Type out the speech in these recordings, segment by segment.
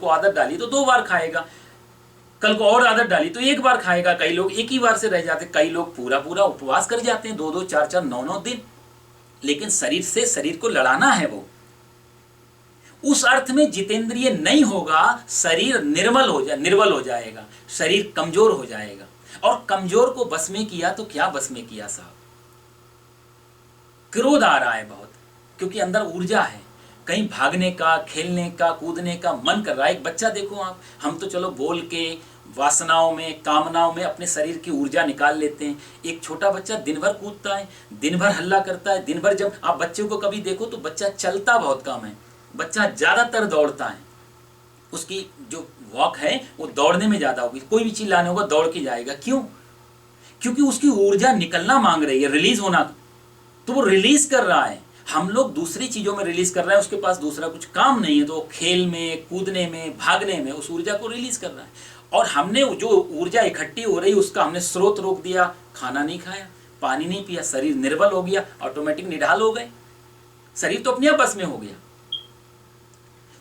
को आदत डाली तो 2 बार खाएगा, कल को और आदत डाली तो 1 बार खाएगा। कई लोग एक ही बार से रह जाते, कई लोग पूरा पूरा उपवास कर जाते हैं, 2-2, 4-4, 9-9 दिन। लेकिन शरीर से शरीर को लड़ाना है। वो उस अर्थ में जितेंद्रिय नहीं होगा, शरीर निर्बल हो जाएगा, शरीर कमजोर हो जाएगा। और कमजोर को बस में किया तो क्या बस में किया साहब? क्रोध आ रहा है बहुत, क्योंकि अंदर ऊर्जा है, कहीं भागने का, खेलने का, कूदने का मन कर रहा है। एक बच्चा देखो आप, हम तो चलो बोल के वासनाओं में, कामनाओं में अपने शरीर की ऊर्जा निकाल लेते हैं। एक छोटा बच्चा दिन भर कूदता है, दिन भर हल्ला करता है, दिन भर जब आप बच्चों को कभी देखो तो बच्चा चलता बहुत कम है, बच्चा ज्यादातर दौड़ता है। उसकी जो वॉक है वो दौड़ने में ज्यादा होगी, कोई भी चीज लाने होगा दौड़ के जाएगा। क्यों? क्योंकि उसकी ऊर्जा निकलना मांग रही है, रिलीज होना, तो वो रिलीज कर रहा है। हम लोग दूसरी चीजों में रिलीज कर रहे हैं, उसके पास दूसरा कुछ काम नहीं है, तो खेल में, कूदने में, भागने में उस ऊर्जा को रिलीज कर रहा है। और हमने जो ऊर्जा इकट्ठी हो रही उसका हमने स्रोत रोक दिया, खाना नहीं खाया, पानी नहीं पिया, शरीर निर्बल हो गया, ऑटोमेटिक निढाल हो गए, शरीर तो अपने आप बस में हो गया।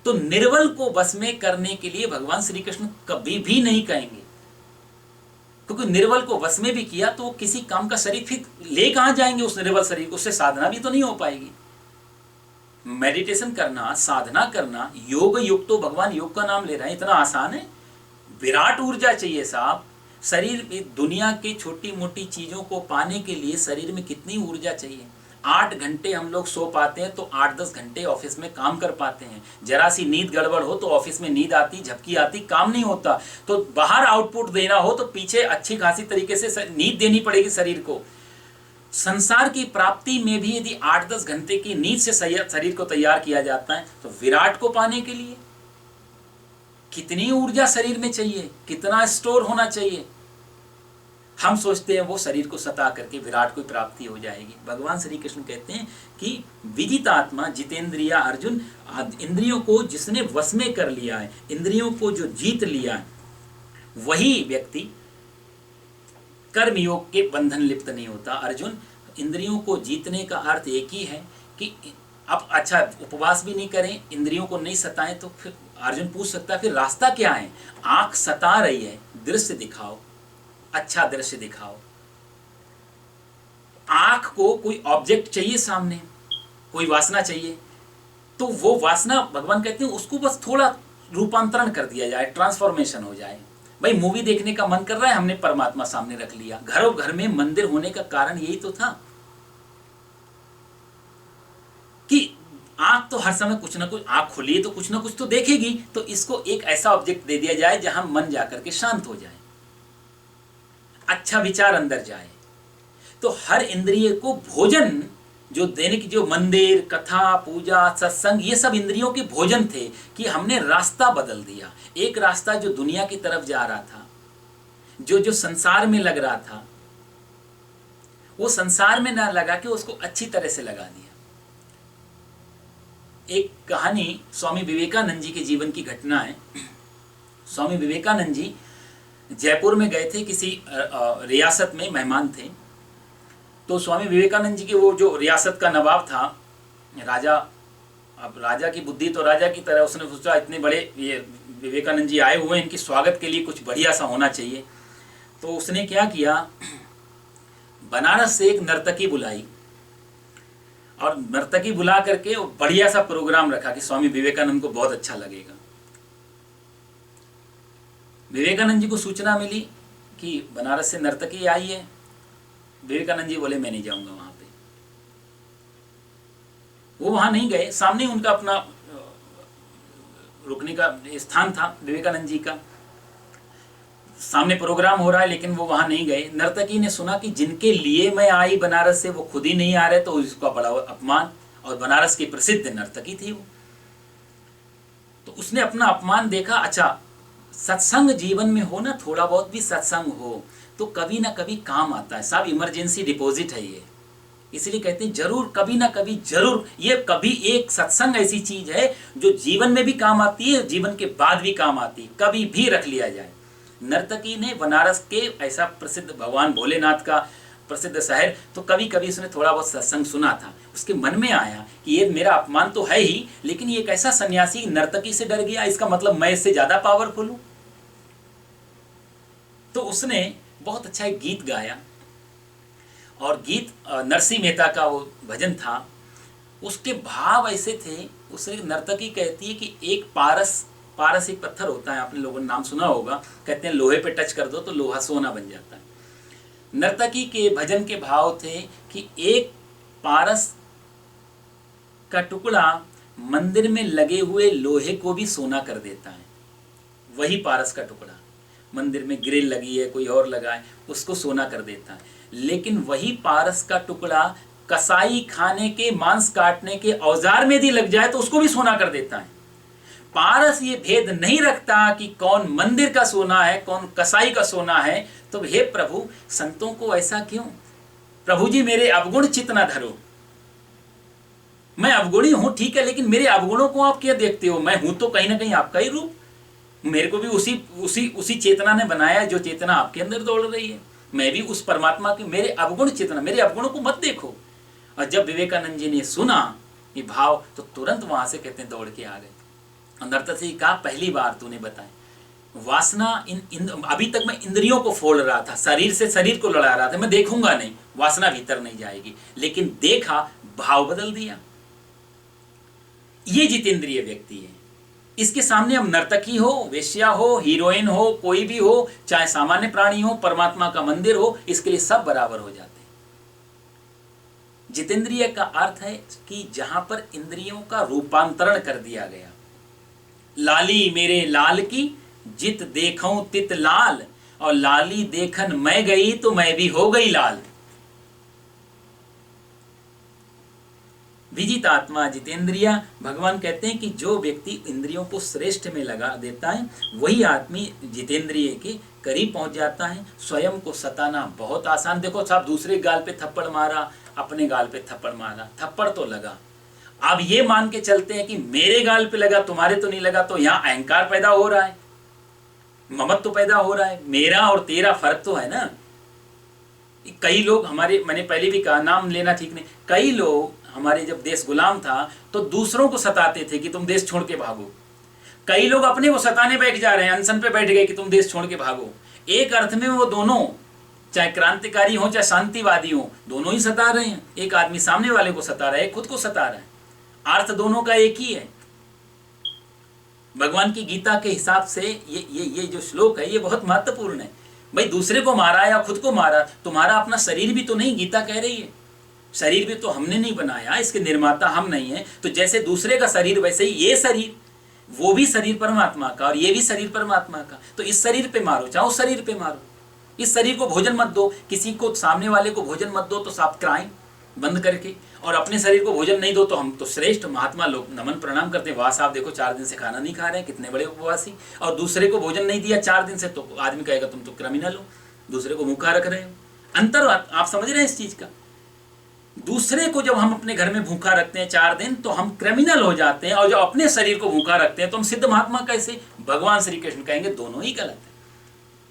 तो निर्बल को बस में करने के लिए भगवान श्री कृष्ण कभी भी नहीं कहेंगे, क्योंकि निर्बल को वश में भी किया तो किसी काम का शरीर फिर ले कहां जाएंगे उस निर्बल शरीर को? उससे साधना भी तो नहीं हो पाएगी। मेडिटेशन करना, साधना करना, योग तो भगवान योग का नाम ले रहे हैं, इतना आसान है। विराट ऊर्जा चाहिए साहब। शरीर में दुनिया की छोटी मोटी चीजों को पाने के लिए शरीर में कितनी ऊर्जा चाहिए। 8 घंटे हम लोग सो पाते हैं तो 8-10 घंटे ऑफिस में काम कर पाते हैं। जरा सी नींद गड़बड़ हो तो ऑफिस में नींद आती, झपकी आती, काम नहीं होता। तो बाहर आउटपुट देना हो तो पीछे अच्छी खासी तरीके से नींद देनी पड़ेगी शरीर को। संसार की प्राप्ति में भी यदि 8-10 घंटे की नींद से शरीर को तैयार किया जाता है, तो विराट को पाने के लिए कितनी ऊर्जा शरीर में चाहिए, कितना स्टोर होना चाहिए। हम सोचते हैं वो शरीर को सता करके विराट को प्राप्ति हो जाएगी। भगवान श्री कृष्ण कहते हैं कि विदितात्मा जितेंद्रिया अर्जुन, इंद्रियों को जिसने वश में कर लिया है, इंद्रियों को जो जीत लिया है, वही व्यक्ति कर्मयोग के बंधन लिप्त नहीं होता। अर्जुन, इंद्रियों को जीतने का अर्थ एक ही है कि अब अच्छा उपवास भी नहीं करें, इंद्रियों को नहीं सताएं, तो फिर अर्जुन पूछ सकता है फिर रास्ता क्या है? आंख सता रही है, दृश्य दिखाओ, अच्छा दृश्य दिखाओ। आंख को कोई ऑब्जेक्ट चाहिए सामने, कोई वासना चाहिए, तो वो वासना भगवान कहते हैं उसको बस थोड़ा रूपांतरण कर दिया जाए, ट्रांसफॉर्मेशन हो जाए। भाई मूवी देखने का मन कर रहा है, हमने परमात्मा सामने रख लिया। घरों घर में मंदिर होने का कारण यही तो था कि आंख तो हर समय कुछ ना कुछ, आंख खुली है तो कुछ ना कुछ तो देखेगी, तो इसको एक ऐसा ऑब्जेक्ट दे दिया जाए जहां मन जाकर के शांत हो जाए, अच्छा विचार अंदर जाए। तो हर इंद्रिय को भोजन जो देने की, जो मंदिर, कथा, पूजा, सत्संग, ये सब इंद्रियों के भोजन थे कि हमने रास्ता बदल दिया। एक रास्ता जो दुनिया की तरफ जा रहा था, जो संसार में लग रहा था, वो संसार में ना लगा के उसको अच्छी तरह से लगा दिया। एक कहानी स्वामी विवेकानंद जी के जीवन की घटना है। स्वामी विवेकानंद जी जयपुर में गए थे, किसी रियासत में मेहमान थे। तो स्वामी विवेकानंद जी के वो जो रियासत का नवाब था, राजा, अब राजा की बुद्धि तो राजा की तरह, उसने सोचा इतने बड़े ये विवेकानंद जी आए हुए हैं, इनके स्वागत के लिए कुछ बढ़िया सा होना चाहिए। तो उसने क्या किया, बनारस से एक नर्तकी बुलाई और नर्तकी बुला करके बढ़िया सा प्रोग्राम रखा कि स्वामी विवेकानंद को बहुत अच्छा लगेगा। विवेकानंद जी को सूचना मिली कि बनारस से नर्तकी आई है। विवेकानंद जी बोले मैं नहीं जाऊंगा वहां पे। वो वहां नहीं गए, सामने उनका अपना रुकने का स्थान था विवेकानंद जी का, सामने प्रोग्राम हो रहा है, लेकिन वो वहां नहीं गए। नर्तकी ने सुना कि जिनके लिए मैं आई बनारस से वो खुद ही नहीं आ रहे, तो उसका बड़ा अपमान, और बनारस की प्रसिद्ध नर्तकी थी वो। तो उसने अपना अपमान देखा। अच्छा, सत्संग जीवन में हो ना, थोड़ा बहुत भी सत्संग हो तो कभी ना कभी काम आता है साहब, इमरजेंसी डिपॉजिट है ये। इसलिए कहते हैं जरूर कभी ना कभी, जरूर ये कभी एक सत्संग ऐसी चीज है जो जीवन में भी काम आती है, जीवन के बाद भी काम आती है, कभी भी रख लिया जाए। नर्तकी ने बनारस के ऐसा प्रसिद्ध भगवान भोलेनाथ का प्रसिद्ध शहर, तो कभी कभी उसने थोड़ा बहुत सत्संग सुना था। उसके मन में आया कि ये मेरा अपमान तो है ही, लेकिन ये एक ऐसा सन्यासी नर्तकी से डर गया, इसका मतलब मैं इससे ज्यादा पावरफुल हूँ। तो उसने बहुत अच्छा एक गीत गाया, और गीत नरसिंह मेहता का वो भजन था। उसके भाव ऐसे थे, उसने नर्तकी कहती है कि एक पारस, पारस एक पत्थर होता है, आपने लोगों ने नाम सुना होगा, कहते हैं लोहे पे टच कर दो तो लोहा सोना बन जाता है। नर्तकी के भजन के भाव थे कि एक पारस का टुकड़ा मंदिर में लगे हुए लोहे को भी सोना कर देता है। वही पारस का टुकड़ा, मंदिर में ग्रिल लगी है, कोई और लगा है, उसको सोना कर देता है। लेकिन वही पारस का टुकड़ा कसाई खाने के, मांस काटने के औजार में भी लग जाए तो उसको भी सोना कर देता है। पारस ये भेद नहीं रखता कि कौन मंदिर का सोना है, कौन कसाई का सोना है। तो हे प्रभु, संतों को ऐसा क्यों? प्रभु जी मेरे अवगुण चित्त न धरो, मैं अवगुणी हूं ठीक है, लेकिन मेरे अवगुणों को आप क्या देखते हो? मैं हूं तो कहीं ना कहीं आपका ही रूप, मेरे को भी उसी चेतना ने बनाया है जो चेतना आपके अंदर दौड़ रही है। मैं भी उस परमात्मा की, मेरे अवगुण चेतना, मेरे अवगुणों को मत देखो। और जब विवेकानंद जी ने सुना ये भाव, तो तुरंत वहां से कहते हैं दौड़ के आ गए। अंदर से कहा, पहली बार तूने बताया वासना अभी तक मैं इंद्रियों को फोड़ रहा था, शरीर से शरीर को लड़ा रहा था, मैं देखूंगा नहीं, वासना भीतर नहीं जाएगी, लेकिन देखा, भाव बदल दिया। ये जितेंद्रिय व्यक्ति है। इसके सामने हम नर्तकी हो, वेश्या हो, हीरोइन हो, कोई भी हो, चाहे सामान्य प्राणी हो, परमात्मा का मंदिर हो, इसके लिए सब बराबर हो जाते हैं। जितेंद्रिय का अर्थ है कि जहां पर इंद्रियों का रूपांतरण कर दिया गया। लाली मेरे लाल की, जित देखूं तित लाल, और लाली देखन मैं गई तो मैं भी हो गई लाल। विजित आत्मा जितेंद्रिया, भगवान कहते हैं कि जो व्यक्ति इंद्रियों को श्रेष्ठ में लगा देता है, वही आदमी जितेंद्रिय के करीब पहुंच जाता है। स्वयं को सताना बहुत आसान। देखो साहब, दूसरे गाल पे थप्पड़ मारा, अपने गाल पे थप्पड़ मारा, थप्पड़ तो लगा। अब ये मान के चलते हैं कि मेरे गाल पे लगा, तुम्हारे तो नहीं लगा, तो यहाँ अहंकार पैदा हो रहा है, ममत्व तो पैदा हो रहा है। मेरा और तेरा फर्क तो है ना। कई लोग हमारे, मैंने पहले भी कहा, नाम लेना ठीक नहीं, कई लोग हमारे जब देश गुलाम था तो दूसरों को सताते थे कि तुम देश छोड़ के भागो। कई लोग अपने को सताने बैठ जा रहे हैं, अनशन पे बैठ गए कि तुम देश छोड़ के भागो। एक अर्थ में वो दोनों, चाहे क्रांतिकारी हो चाहे शांतिवादी हो, दोनों ही सता रहे हैं। एक आदमी सामने वाले को सता रहा है, खुद को सता रहा है। अर्थ दोनों का एक ही है। भगवान की गीता के हिसाब से ये जो श्लोक है ये बहुत महत्वपूर्ण है। भाई, दूसरे को मारा या खुद को मारा, तुम्हारा अपना शरीर भी तो नहीं, गीता कह रही है। शरीर भी तो हमने नहीं बनाया, इसके निर्माता हम नहीं है। तो जैसे दूसरे का शरीर, वैसे ही ये शरीर, वो भी शरीर परमात्मा का और ये भी शरीर परमात्मा का। तो इस शरीर पे मारो चाहे उस शरीर पे मारो, इस शरीर को भोजन मत दो, किसी को, सामने वाले को भोजन मत दो तो साफ क्राइम बंद करके, और अपने शरीर को भोजन नहीं दो तो हम तो श्रेष्ठ महात्मा लोग नमन प्रणाम करते हैं। वाह साहब, देखो 4 दिन से खाना नहीं खा रहे हैं, कितने बड़े उपवासी। और दूसरे को भोजन नहीं दिया 4 दिन से, तो आदमी कहेगा तुम तो क्रिमिनल हो, दूसरे को भूखा रख रहे हो। अंतर आप समझ रहे हैं इस चीज का? दूसरे को जब हम अपने घर में भूखा रखते हैं 4 दिन तो हम क्रिमिनल हो जाते हैं, और जब अपने शरीर को भूखा रखते हैं तो हम सिद्ध महात्मा कैसे? भगवान श्री कृष्ण कहेंगे दोनों ही गलत है।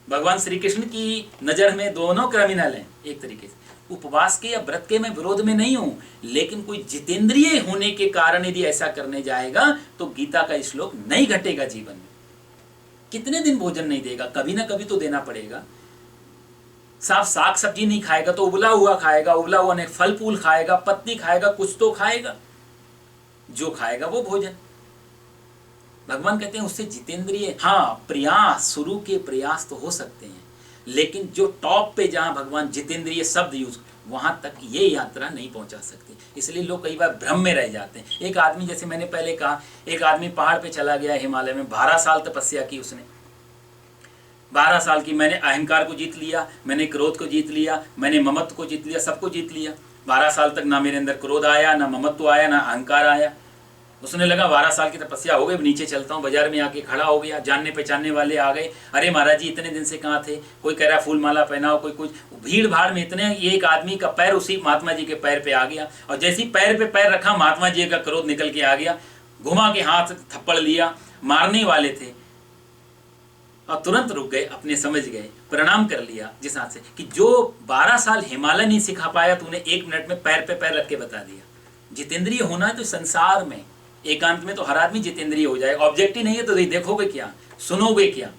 भगवान श्री कृष्ण की नजर में दोनों क्रिमिनल हैं एक तरीके से। उपवास के या व्रत के मैं विरोध में नहीं हूं, लेकिन कोई जितेंद्रिय होने के कारण यदि ऐसा करने जाएगा तो गीता का श्लोक नहीं घटेगा जीवन में। कितने दिन भोजन नहीं देगा? कभी ना कभी तो देना पड़ेगा। साफ साग सब्जी नहीं खाएगा तो उबला हुआ खाएगा, उबला हुआ नहीं, फल फूल खाएगा, पत्ती खाएगा, कुछ तो खाएगा, जो खाएगा वो भोजन। भगवान कहते हैं उससे जितेंद्रिय। हाँ, प्रयास, शुरू के प्रयास तो हो सकते हैं, लेकिन जो टॉप पे जहां भगवान जितेंद्रिय शब्द यूज, वहां तक ये यात्रा नहीं पहुंचा सकती। इसलिए लोग कई बार भ्रम में रह जाते हैं। एक आदमी, जैसे मैंने पहले कहा, एक आदमी पहाड़ पे चला गया हिमालय में, 12 साल तपस्या की उसने, 12 साल की। मैंने अहंकार को जीत लिया, मैंने क्रोध को जीत लिया, मैंने ममत्व को जीत लिया, सबको जीत लिया। 12 साल तक ना मेरे अंदर क्रोध आया, ना ममत्व आया, ना अहंकार आया। उसने लगा 12 साल की तपस्या हो गई, नीचे चलता हूँ। बाजार में आके खड़ा हो गया, जानने पहचानने वाले आ गए, अरे महाराज जी इतने दिन से कहाँ थे? कोई कह रहा फूल माला पहनाओ, कोई कुछ। भीड़ भाड़ में इतने, एक आदमी का पैर उसी महात्मा जी के पैर पे आ गया, और जैसे ही पैर पे पैर रखा महात्मा जी का क्रोध निकल के आ गया, घुमा के हाथ थप्पड़ लिया। मारने वाले थे, और तुरंत रुक गए, अपने समझ गए, प्रणाम कर लिया जिस हाथ से कि जो 12 साल हिमालय नहीं सिखा पाया तूने 1 मिनट में पैर पे पैर रख के बता दिया। जितेंद्रिय होना है तो संसार में एकांत में तो हर आदमी जितेंद्रिय हो जाए। ऑब्जेक्ट ही नहीं है तो देखोगे क्या, सुनोगे क्या।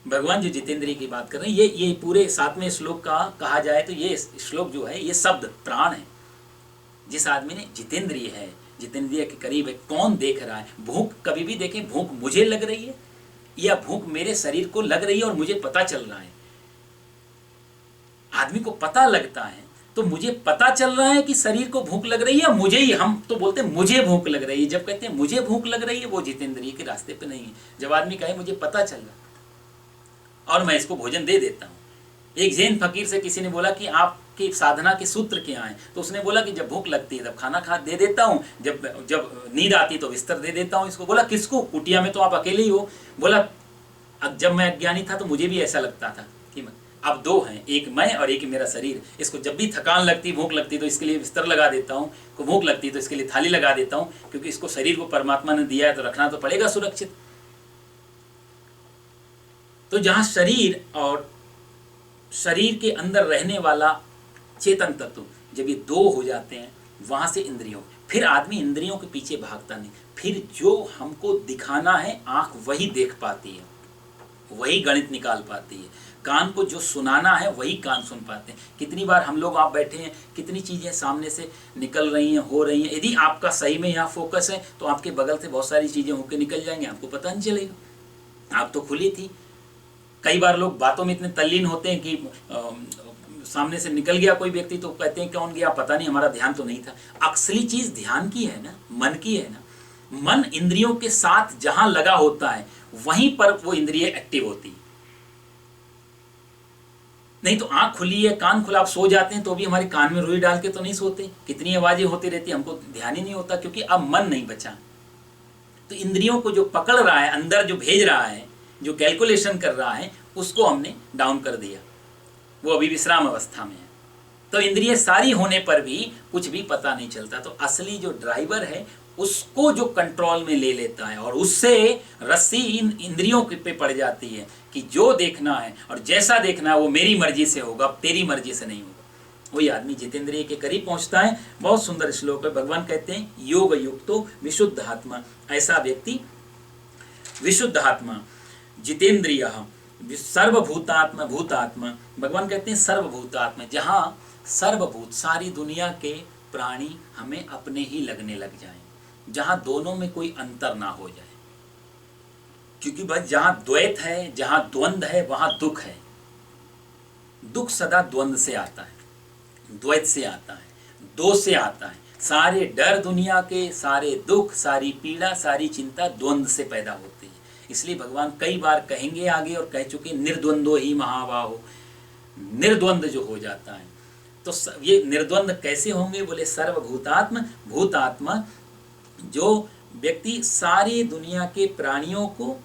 भगवान जो जितेंद्रिय की बात कर रहे हैं, ये पूरे 7वें श्लोक का कहा जाए तो ये श्लोक जो है ये शब्द प्राण है। जिस आदमी ने जितेंद्रिय है, जितेंद्रिय के करीब है, कौन देख रहा है। भूख कभी भी देखें, भूख मुझे लग रही है या भूख मेरे शरीर को लग रही है और मुझे पता चल रहा है। आदमी को पता लगता है तो मुझे पता चल रहा है कि शरीर को भूख लग रही है, मुझे ही, हम तो बोलते हैं मुझे भूख लग रही है। जब कहते हैं मुझे भूख लग रही है, वो जितेंद्रिय के रास्ते पे नहीं है। जब आदमी कहे मुझे पता चल रहा और मैं इसको भोजन दे देता हूँ। एक जैन फकीर से किसी ने बोला कि आपकी साधना के सूत्र क्या हैं, तो उसने बोला कि जब भूख लगती है तब खाना खा दे देता हूँ, जब नींद आती तो बिस्तर दे देता हूँ। इसको बोला किसको, कुटिया में तो आप अकेले ही हो। बोला जब मैं अज्ञानी था तो मुझे भी ऐसा लगता था कि अब 2 हैं, एक मैं और एक मेरा शरीर। इसको जब भी थकान लगती, भूख लगती तो इसके लिए बिस्तर लगा देता हूँ, को भूख लगती तो इसके लिए थाली लगा देता हूँ, क्योंकि इसको शरीर को परमात्मा ने दिया है तो रखना तो पड़ेगा सुरक्षित। तो जहाँ शरीर और शरीर के अंदर रहने वाला चेतन तत्व जब ये 2 हो जाते हैं, वहाँ से इंद्रियों, फिर आदमी इंद्रियों के पीछे भागता नहीं। फिर जो हमको दिखाना है आँख वही देख पाती है, वही गणित निकाल पाती है। कान को जो सुनाना है वही कान सुन पाते हैं। कितनी बार हम लोग, आप बैठे हैं, कितनी चीज़ें सामने से निकल रही हैं, हो रही हैं। यदि आपका सही में यहाँ फोकस है तो आपके बगल से बहुत सारी चीज़ें होकर निकल जाएंगी, आपको पता नहीं चलेगा। आप तो खुली थी। कई बार लोग बातों में इतने तल्लीन होते हैं कि सामने से निकल गया कोई व्यक्ति तो कहते हैं कौन गया, पता नहीं, हमारा ध्यान तो नहीं था। असली चीज़ ध्यान की है ना, मन की है ना। मन इंद्रियों के साथ जहाँ लगा होता है वहीं पर वो इंद्रिय एक्टिव होती है। नहीं तो आंख खुली है, कान खुला, आप सो जाते हैं तो भी हमारे कान में रुई डाल के तो नहीं सोते। कितनी आवाजें होती रहती, हमको ध्यान ही नहीं होता, क्योंकि अब मन नहीं बचा। तो इंद्रियों को जो पकड़ रहा है, अंदर जो भेज रहा है, जो कैलकुलेशन कर रहा है, उसको हमने डाउन कर दिया, वो अभी विश्राम अवस्था में है। तो इंद्रिय सारी होने पर भी कुछ भी पता नहीं चलता। तो असली जो ड्राइवर है उसको जो कंट्रोल में ले लेता है, और उससे रस्सी इन इंद्रियों पे पड़ जाती है कि जो देखना है और जैसा देखना है वो मेरी मर्जी से होगा, तेरी मर्जी से नहीं होगा। वही आदमी जितेंद्रिय के करीब पहुंचता है। बहुत सुंदर श्लोक है, भगवान कहते हैं योग युक्तो विशुद्ध आत्मा, ऐसा व्यक्ति विशुद्ध आत्मा जितेंद्रिय सर्वभूतात्मा भूतात्मा। भगवान कहते हैं सर्वभूतात्मा, जहाँ सर्वभूत सारी दुनिया के प्राणी हमें अपने ही लगने लग जाएं, जहाँ दोनों में कोई अंतर ना हो जाए। क्योंकि बस जहाँ द्वैत है, जहाँ द्वंद्व है, वहाँ दुख है। दुख सदा द्वंद्व से आता है, द्वैत से आता है, दो से आता है। सारे डर दुनिया के, सारे दुख, सारी पीड़ा, सारी चिंता द्वंद्व से पैदा होती है। इसलिए भगवान कई बार कहेंगे आगे और कह चुके, निर्द्वंद्व ही महाबाहो, निर्द्वंद्व जो हो जाता है। तो ये निर्द्वंद्व कैसे होंगे, बोले सर्वभूतात्म भूतात्मा, जो व्यक्ति सारी दुनिया के प्राणियों को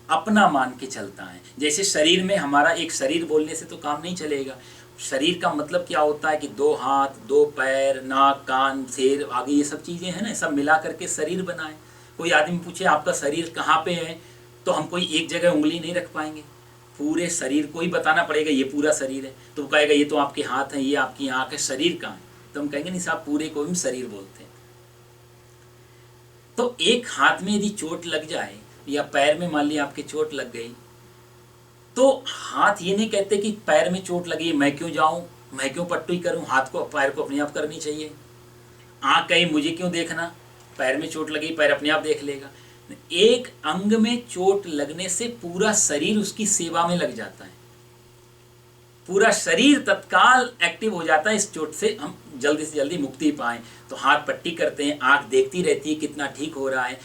अपना मान के चलता है। जैसे शरीर में हमारा एक शरीर बोलने से तो काम नहीं चलेगा। शरीर का मतलब क्या होता है कि 2 हाथ, 2 पैर, नाक, कान, सिर, आगे ये सब चीज़ें हैं ना, सब मिला करके शरीर बना है। कोई आदमी पूछे आपका शरीर कहाँ पे है, तो हम कोई एक जगह उंगली नहीं रख पाएंगे, पूरे शरीर को ही बताना पड़ेगा ये पूरा शरीर है। तो वो कहेगा ये तो आपके हाथ है, ये आपकी आँख है, शरीर कहाँ है? तो हम कहेंगे नहीं साहब, पूरे को हम शरीर बोलते हैं। तो एक हाथ में यदि चोट लग जाए या पैर में मान लिया आपके चोट लग गई, तो हाथ ये नहीं कहते कि पैर में चोट लगी मैं क्यों जाऊं, मैं क्यों पट्टी करूं, हाथ को पैर को अपने आप करनी चाहिए। आँख कहीं मुझे क्यों देखना, पैर में चोट लगी पैर अपने आप देख लेगा। एक अंग में चोट लगने से पूरा शरीर उसकी सेवा में लग जाता है, पूरा शरीर तत्काल एक्टिव हो जाता है। इस चोट से हम जल्दी से जल्दी मुक्ति पाएं। तो हाथ पट्टी करते हैं, आँख देखती रहती है कितना ठीक हो रहा है,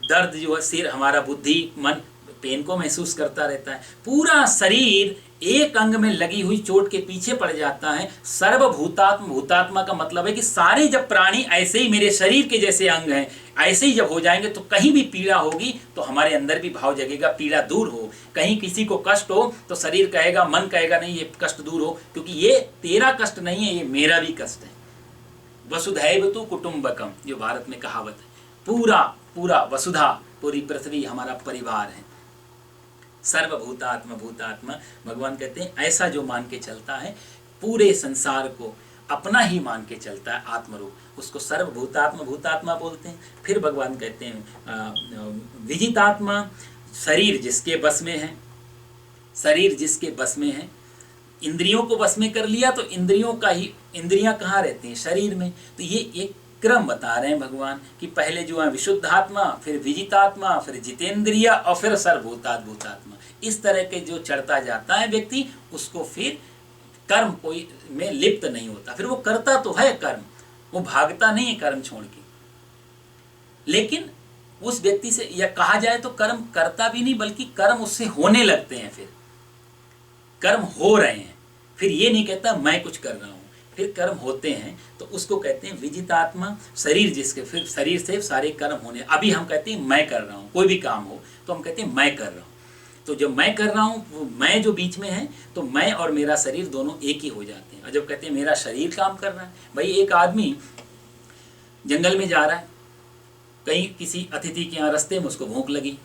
दर्द जो है सिर, हमारा बुद्धि मन पेन को महसूस करता रहता है। पूरा शरीर एक अंग में लगी हुई चोट के पीछे पड़ जाता है। सर्वभूतात्म, भूतात्मा का मतलब है कि सारे जब प्राणी ऐसे ही मेरे शरीर के जैसे अंग हैं, ऐसे ही जब हो जाएंगे तो कहीं भी पीड़ा होगी तो हमारे अंदर भी भाव जगेगा, पीड़ा दूर हो। कहीं किसी को कष्ट हो तो शरीर कहेगा, मन कहेगा नहीं ये कष्ट दूर हो, क्योंकि ये तेरा कष्ट नहीं है, ये मेरा भी कष्ट है। वसुधैव तु कुटुंबकम, जो भारत में कहावत है, पूरा पूरा वसुधा, पूरी पृथ्वी हमारा परिवार है। सर्वभूतात्मा भूतात्मा, भगवान कहते हैं ऐसा जो मान के चलता है पूरे संसार को अपना ही मान के चलता है आत्मरूप, उसको सर्वभूतात्मा भूतात्मा बोलते हैं। फिर भगवान कहते हैं विजितात्मा, शरीर जिसके बस में है, शरीर जिसके बस में है, इंद्रियों को बस में कर लिया तो इंद्रियों का ही, इंद्रियां कहाँ रहती हैं? शरीर में। तो ये एक क्रम बता रहे हैं भगवान कि पहले जो है विशुद्धात्मा, फिर विजितात्मा, फिर जितेंद्रिय और फिर सर्वभूतात् भूतात्मा। इस तरह के जो चढ़ता जाता है व्यक्ति, उसको फिर कर्म कोई में लिप्त नहीं होता, फिर वो करता तो है कर्म, वो भागता नहीं है कर्म छोड़ के, लेकिन उस व्यक्ति से, या कहा जाए तो कर्म करता भी नहीं बल्कि कर्म उससे होने लगते हैं, फिर कर्म हो रहे हैं, फिर ये नहीं कहता मैं कुछ कर रहा हूं, फिर कर्म होते हैं, तो उसको कहते हैं विजितात्मा। शरीर जिसके, फिर शरीर से सारे कर्म होने, अभी हम कहते हैं मैं कर रहा हूं, कोई भी काम हो तो हम कहते हैं मैं कर रहा हूं, तो जब मैं कर रहा हूं वो मैं जो बीच में है, तो मैं और मेरा शरीर दोनों एक ही हो जाते हैं। और जब कहते हैं मेरा शरीर काम कर रहा है, भाई एक आदमी जंगल में जा रहा है, कहीं किसी अतिथि के यहाँ रास्ते में उसको भूख लगी,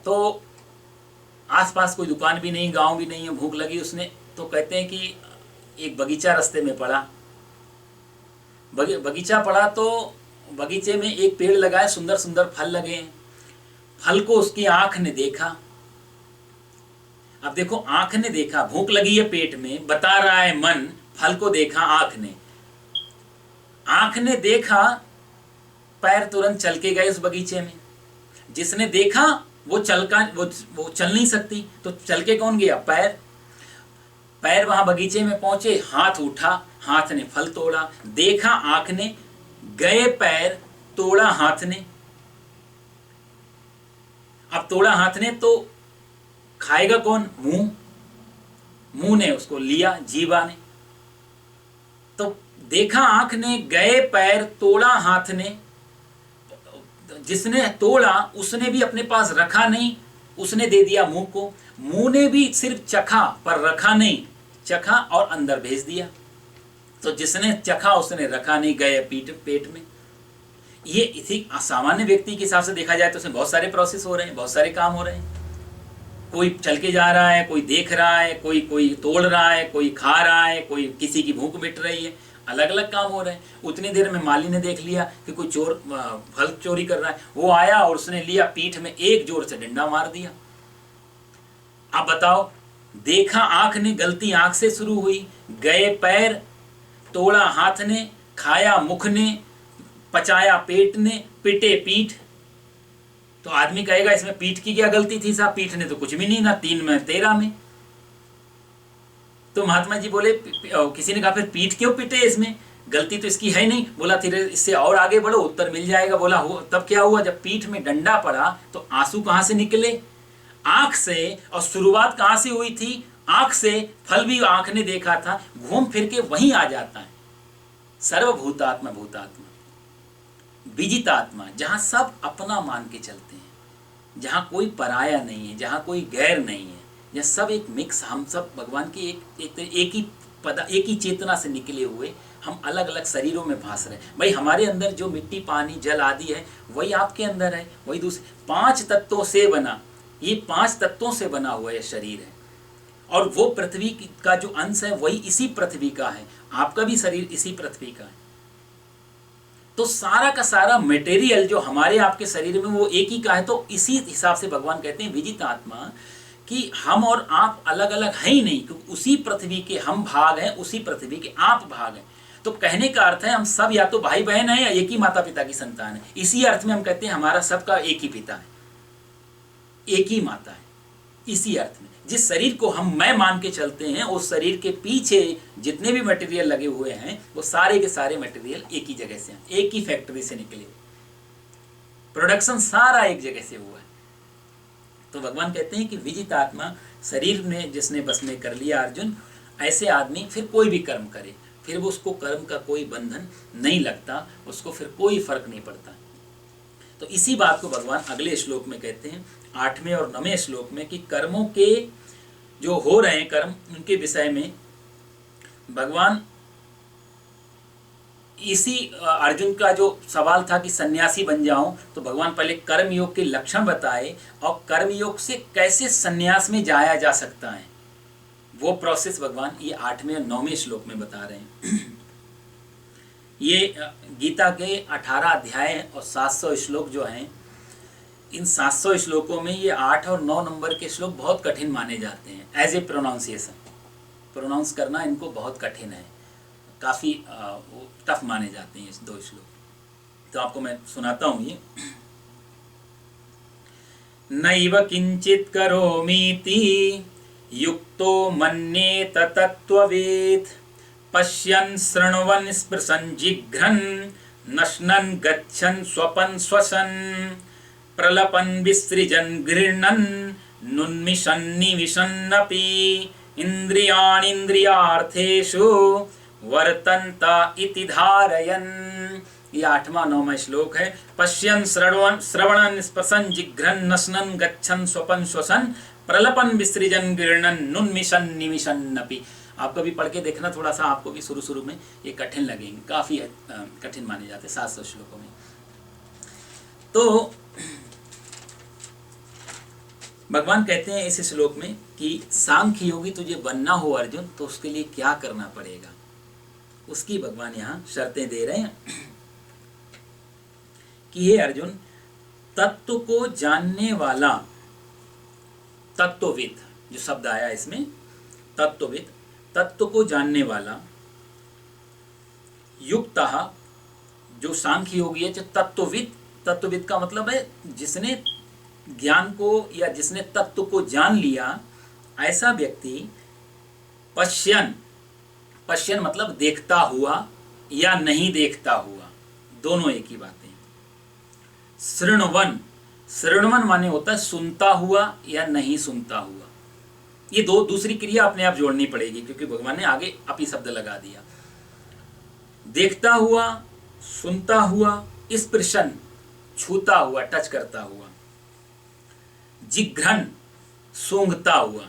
तो आसपास कोई दुकान भी नहीं, गांव भी नहीं है, भूख लगी उसने, तो कहते हैं कि एक बगीचा रास्ते में पड़ा, बगीचा पड़ा, तो बगीचे में एक पेड़ लगा है, सुंदर सुंदर फल लगे हैं, फल को उसकी आंख ने देखा। अब देखो, आंख ने देखा, भूख लगी है पेट में, बता रहा है मन, फल को देखा आंख ने देखा, पैर तुरंत चल के गए उस बगीचे में। जिसने देखा वो चल नहीं सकती, तो चल के कौन गया? पैर वहां बगीचे में पहुंचे, हाथ उठा, हाथ ने फल तोड़ा, देखा आंख ने, गए पैर, तोड़ा हाथ ने। अब तोड़ा हाथ ने तो खाएगा कौन? मुंह ने उसको लिया, जीवा ने। तो देखा आंख ने, गए पैर, तोड़ा हाथ ने। जिसने तोड़ा उसने भी अपने पास रखा नहीं, उसने दे दिया मुंह को। मुंह ने भी सिर्फ चखा पर रखा नहीं, चखा और अंदर भेज दिया। तो जिसने चखा उसने रखा नहीं, गए पेट में। ये इसी सामान्य व्यक्ति के हिसाब से देखा जाए तो उसमें बहुत सारे प्रोसेस हो रहे हैं, बहुत सारे काम हो रहे हैं। कोई चल के जा रहा है, कोई देख रहा है, कोई तोड़ रहा है, कोई खा रहा है, कोई किसी की भूख मिट रही है, अलग अलग काम हो रहे हैं। उतनी देर में माली ने देख लिया कि कोई चोर फल चोरी कर रहा है, वो आया और उसने लिया, पीठ में एक जोर से डंडा मार दिया। अब बताओ, देखा आंख ने, गलती आंख से शुरू हुई, गए पैर, तोड़ा हाथ ने, खाया मुख ने, पचाया पेट ने, पिटे पीठ। तो आदमी कहेगा इसमें पीठ की क्या गलती थी साहब, पीठ ने तो कुछ भी नहीं, ना 3 में 13 में। तो महात्मा जी बोले, किसी ने कहा फिर पीठ क्यों पिटे, इसमें गलती तो इसकी है नहीं। बोला फिर इससे और आगे बढ़ो, उत्तर मिल जाएगा। बोला हो, तब क्या हुआ, जब पीठ में डंडा पड़ा तो आंसू कहां से निकले? आंख से। और शुरुआत कहां से हुई थी? आंख से। फल भी आंख ने देखा था, घूम फिर के वहीं आ जाता है। सर्वभूतात्मा भूतात्मा, विजितात्मा, जहां सब अपना मान के चलते हैं, जहां कोई पराया नहीं है, जहां कोई गैर नहीं है, यह सब एक मिक्स, हम सब भगवान की एक ही चेतना से निकले हुए, हम अलग अलग शरीरों में भास रहे हैं। भाई हमारे अंदर जो मिट्टी पानी जल आदि है वही आपके अंदर है, वही दूसरे 5 तत्वों से बना, ये 5 तत्वों से बना हुआ यह शरीर है। और वो पृथ्वी का जो अंश है वही इसी पृथ्वी का है, आपका भी शरीर इसी पृथ्वी का है। तो सारा का सारा मटेरियल जो हमारे आपके शरीर में वो एक ही का है। तो इसी हिसाब से भगवान कहते हैं विजित आत्मा, कि हम और आप अलग अलग हैं ही नहीं, क्योंकि उसी पृथ्वी के हम भाग हैं, उसी पृथ्वी के आप भाग हैं। तो कहने का अर्थ है हम सब या तो भाई बहन हैं या एक ही माता पिता की संतान है। इसी अर्थ में हम कहते हैं हमारा सबका एक ही पिता है, एक ही माता है। इसी अर्थ में जिस शरीर को हम मैं मान के चलते हैं, उस शरीर के पीछे जितने भी मटेरियल लगे हुए हैं वो सारे के सारे मटेरियल एक ही जगह से हैं, एक ही फैक्ट्री से निकले, प्रोडक्शन सारा एक जगह से हुआ है। तो भगवान कहते हैं कि विजित आत्मा, शरीर में जिसने बस में कर लिया अर्जुन, ऐसे आदमी फिर कोई भी कर्म करे, फिर वो उसको कर्म का कोई बंधन नहीं लगता, उसको फिर कोई फर्क नहीं पड़ता। तो इसी बात को भगवान अगले श्लोक में कहते हैं, 8वें और 9वें श्लोक में, कि कर्मों के जो हो रहे हैं कर्म, उनके विषय में भगवान इसी अर्जुन का जो सवाल था कि सन्यासी बन जाऊं, तो भगवान पहले कर्म योग के लक्षण बताए और कर्म योग से कैसे सन्यास में जाया जा सकता है, वो प्रोसेस भगवान ये 8वें और 9वें श्लोक में बता रहे हैं। ये गीता के 18 अध्याय और 700 श्लोक जो हैं, इन 700 श्लोकों में ये 8 और 9 नंबर के श्लोक बहुत कठिन माने जाते हैं एज ए प्रोनाउंसिएशन। प्रोनाउंस करना इनको बहुत कठिन है, काफ़ी टफ माने जाते हैं इस 2 श्लोक। तो आपको मैं सुनाता हूँ ये। नैव किंचित करोमीति युक्तो मन्येत तत्त्ववेत् पश्यन् शृण्वन् स्पृशन् जिघ्रन् नश्नन् गच्छन् स्वपन् श्वसन् प्रलपन् विसृजन् गृह्णन् नुन्मिषन् निविशन्नपि इन्द्रियाणीन्द्रियार्थेषु वर्तन्त इति धारयन्। ये 8वां 9वां श्लोक है। पश्यन् श्रवणन् स्पृशन् जिघ्रन् नश्नन् गच्छन् स्वपन् श्वसन् प्रलपन् विसृजन् गृह्णन् नुन्मिषन् निविशन्नपि। आप कभी पढ़ के देखना, थोड़ा सा आपको भी शुरू में ये कठिन लगेंगे, काफ़ी कठिन माने जाते हैं 700 श्लोकों में। तो भगवान कहते हैं इस श्लोक में कि सांख्य योगी तुझे बनना हो अर्जुन, तो उसके लिए क्या करना पड़ेगा, उसकी भगवान यहाँ शर्तें दे रहे हैं कि हे अर्जुन, तत्व को जानने वाला, तत्वविद जो शब्द आया इसमें, तत्वविद, तत्व को जानने वाला, युक्तः जो सांख्य योगी है, जो तत्वविद, तत्वविद का मतलब है जिसने ज्ञान को या जिसने तत्व को जान लिया, ऐसा व्यक्ति पश्यन, पश्यन मतलब देखता हुआ या नहीं देखता हुआ, दोनों एक ही बात है। शृण्वन, शृण्वन माने होता है सुनता हुआ या नहीं सुनता हुआ। ये दूसरी क्रिया अपने आप जोड़नी पड़ेगी क्योंकि भगवान ने आगे अपी शब्द लगा दिया। देखता हुआ, सुनता हुआ, स्पृशन छूता हुआ, टच करता हुआ, जिघ्रन सूंघता हुआ,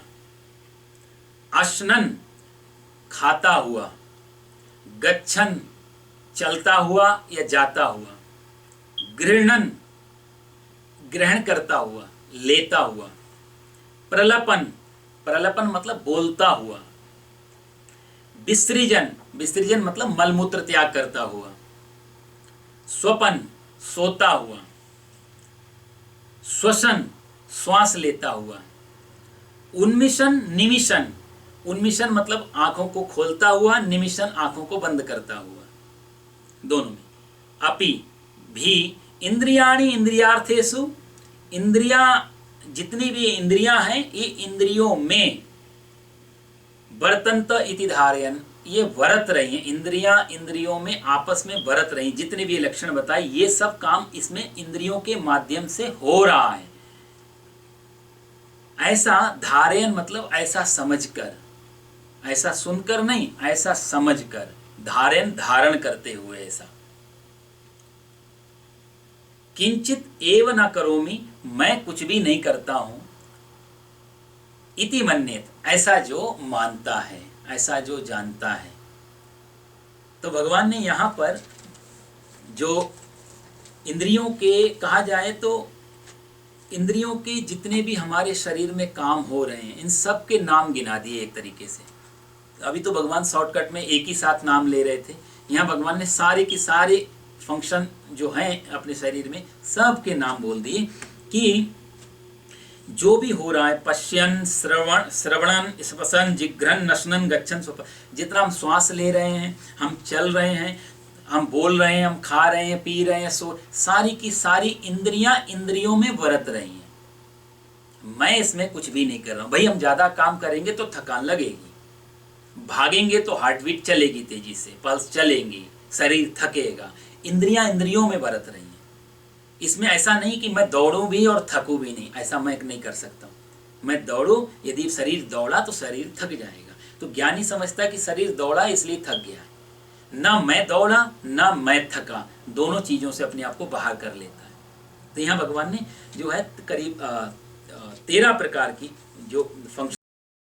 अश्नन खाता हुआ, गच्छन चलता हुआ या जाता हुआ, गृह्णन ग्रहण करता हुआ, लेता हुआ, प्रलपन, प्रलपन मतलब बोलता हुआ, विसृजन, विसर्जन मतलब मलमूत्र त्याग करता हुआ, स्वपन सोता हुआ, श्वसन श्वास लेता हुआ, उन्मिशन निमिशन, उन्मिशन मतलब आंखों को खोलता हुआ, निमिशन आंखों को बंद करता हुआ, दोनों में। अपि भी इंद्रियाणि इंद्रियार्थेषु, इंद्रिया जितनी भी इंद्रियां हैं ये इंद्रियों में, वर्तन्त इति धारयन्, ये वर्त रही हैं, इंद्रियां इंद्रियों में आपस में वर्त रही, जितने भी लक्षण बताए ये सब काम इसमें इंद्रियों के माध्यम से हो रहा है। ऐसा धारयन मतलब ऐसा समझकर, ऐसा सुनकर नहीं, ऐसा समझकर, धारयन धारण करते हुए, ऐसा। किंचित एव न करोमि, मैं कुछ भी नहीं करता हूं, इति मन्येत, ऐसा जो मानता है, ऐसा जो जानता है। तो भगवान ने यहाँ पर जो इंद्रियों के कहा जाए तो इंद्रियों के जितने भी हमारे शरीर में काम हो रहे हैं इन सब के नाम गिना दिए एक तरीके से। अभी तो भगवान शॉर्टकट में एक ही साथ नाम ले रहे थे, यहाँ भगवान ने सारे के सारे फंक्शन जो हैं अपने शरीर में सब के नाम बोल दिए कि जो भी हो रहा है, पश्यन श्रवणन स्पशन जिघ्रन नशनन गच्छन स्वपन, जितना हम श्वास ले रहे हैं, हम चल रहे हैं, हम बोल रहे हैं, हम खा रहे हैं, पी रहे हैं, सारी की सारी इंद्रियां इंद्रियों में बरत रही हैं। मैं इसमें कुछ भी नहीं कर रहा हूं। भाई हम ज्यादा काम करेंगे तो थकान लगेगी, भागेंगे तो हार्ट बीट चलेगी तेजी से, पल्स चलेंगी, शरीर थकेगा, इंद्रियां इंद्रियों में बरत रही हैं। इसमें ऐसा नहीं कि मैं दौड़ूं भी और थकूं भी नहीं, ऐसा मैं नहीं कर सकता। मैं दौड़ूं, यदि शरीर दौड़ा तो शरीर थक जाएगा। तो ज्ञानी समझता है कि शरीर दौड़ा इसलिए थक गया है, ना मैं दौड़ा ना मैं थका, दोनों चीज़ों से अपने आप को बाहर कर लेता है। तो यहाँ भगवान ने जो है करीब 13 प्रकार की जो फंक्शन